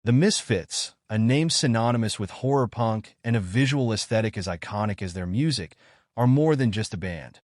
The Misfits, a name synonymous with horror punk and a visual aesthetic as iconic as their music, are more than just a band.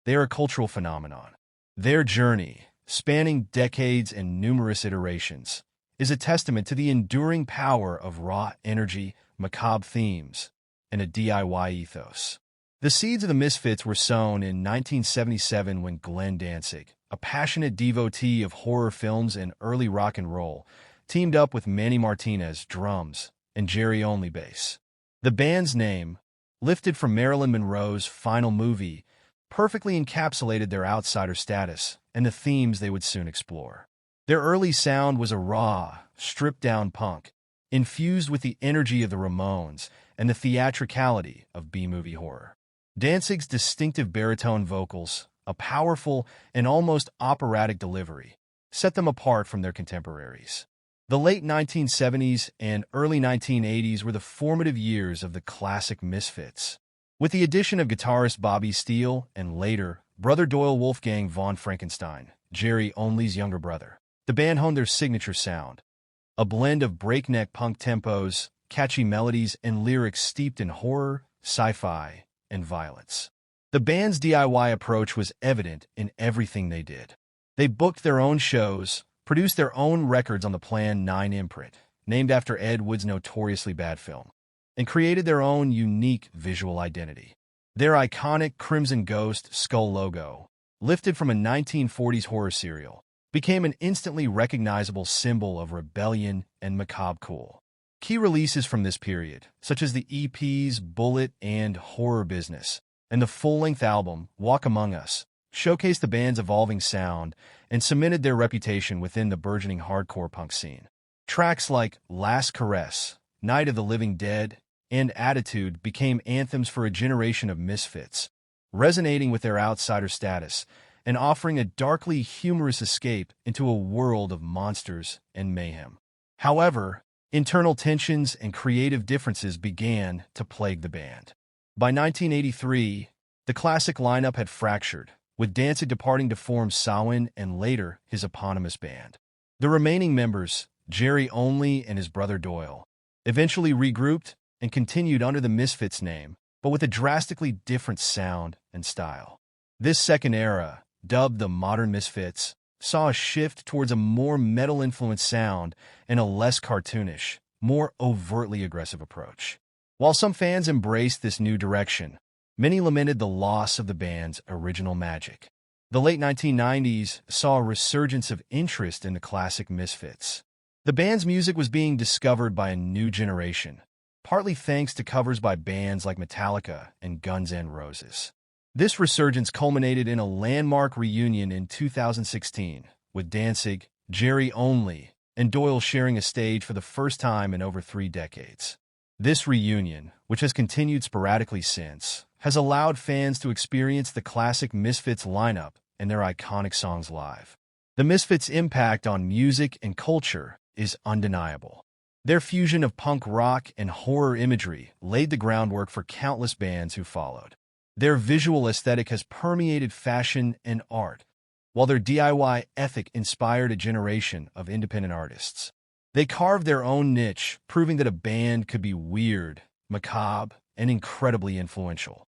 They are a cultural phenomenon. Their journey, spanning decades and numerous iterations, is a testament to the enduring power of raw energy, macabre themes, and a DIY ethos. The seeds of the Misfits were sown in 1977 when Glenn Danzig, a passionate devotee of horror films and early rock and roll, teamed up with Manny Martinez, drums, and Jerry Only, bass. The band's name, lifted from Marilyn Monroe's final movie, perfectly encapsulated their outsider status and the themes they would soon explore. Their early sound was a raw, stripped-down punk, infused with the energy of the Ramones and the theatricality of B-movie horror. Danzig's distinctive baritone vocals, a powerful and almost operatic delivery, set them apart from their contemporaries. The late 1970s and early 1980s were the formative years of the classic Misfits. With the addition of guitarist Bobby Steele and later, brother Doyle Wolfgang von Frankenstein, Jerry Only's younger brother, the band honed their signature sound, a blend of breakneck punk tempos, catchy melodies, and lyrics steeped in horror, sci-fi, and violence. The band's DIY approach was evident in everything they did. They booked their own shows, produced their own records on the Plan 9 imprint, named after Ed Wood's notoriously bad film, and created their own unique visual identity. Their iconic Crimson Ghost skull logo, lifted from a 1940s horror serial, became an instantly recognizable symbol of rebellion and macabre cool. Key releases from this period, such as the EPs Bullet and Horror Business, and the full-length album Walk Among Us, showcased the band's evolving sound and cemented their reputation within the burgeoning hardcore punk scene. Tracks like Last Caress, Night of the Living Dead, and Attitude became anthems for a generation of misfits, resonating with their outsider status and offering a darkly humorous escape into a world of monsters and mayhem. However, internal tensions and creative differences began to plague the band. By 1983, the classic lineup had fractured, with Danzig departing to form Samhain and later his eponymous band. The remaining members, Jerry Only and his brother Doyle, eventually regrouped and continued under the Misfits name, but with a drastically different sound and style. This second era, dubbed the Modern Misfits, saw a shift towards a more metal-influenced sound and a less cartoonish, more overtly aggressive approach. While some fans embraced this new direction, many lamented the loss of the band's original magic. The late 1990s saw a resurgence of interest in the classic Misfits. The band's music was being discovered by a new generation, partly thanks to covers by bands like Metallica and Guns N' Roses. This resurgence culminated in a landmark reunion in 2016, with Danzig, Jerry Only, and Doyle sharing a stage for the first time in over 3 decades. This reunion, which has continued sporadically since, has allowed fans to experience the classic Misfits lineup and their iconic songs live. The Misfits' impact on music and culture is undeniable. Their fusion of punk rock and horror imagery laid the groundwork for countless bands who followed. Their visual aesthetic has permeated fashion and art, while their DIY ethic inspired a generation of independent artists. They carved their own niche, proving that a band could be weird, macabre, and incredibly influential.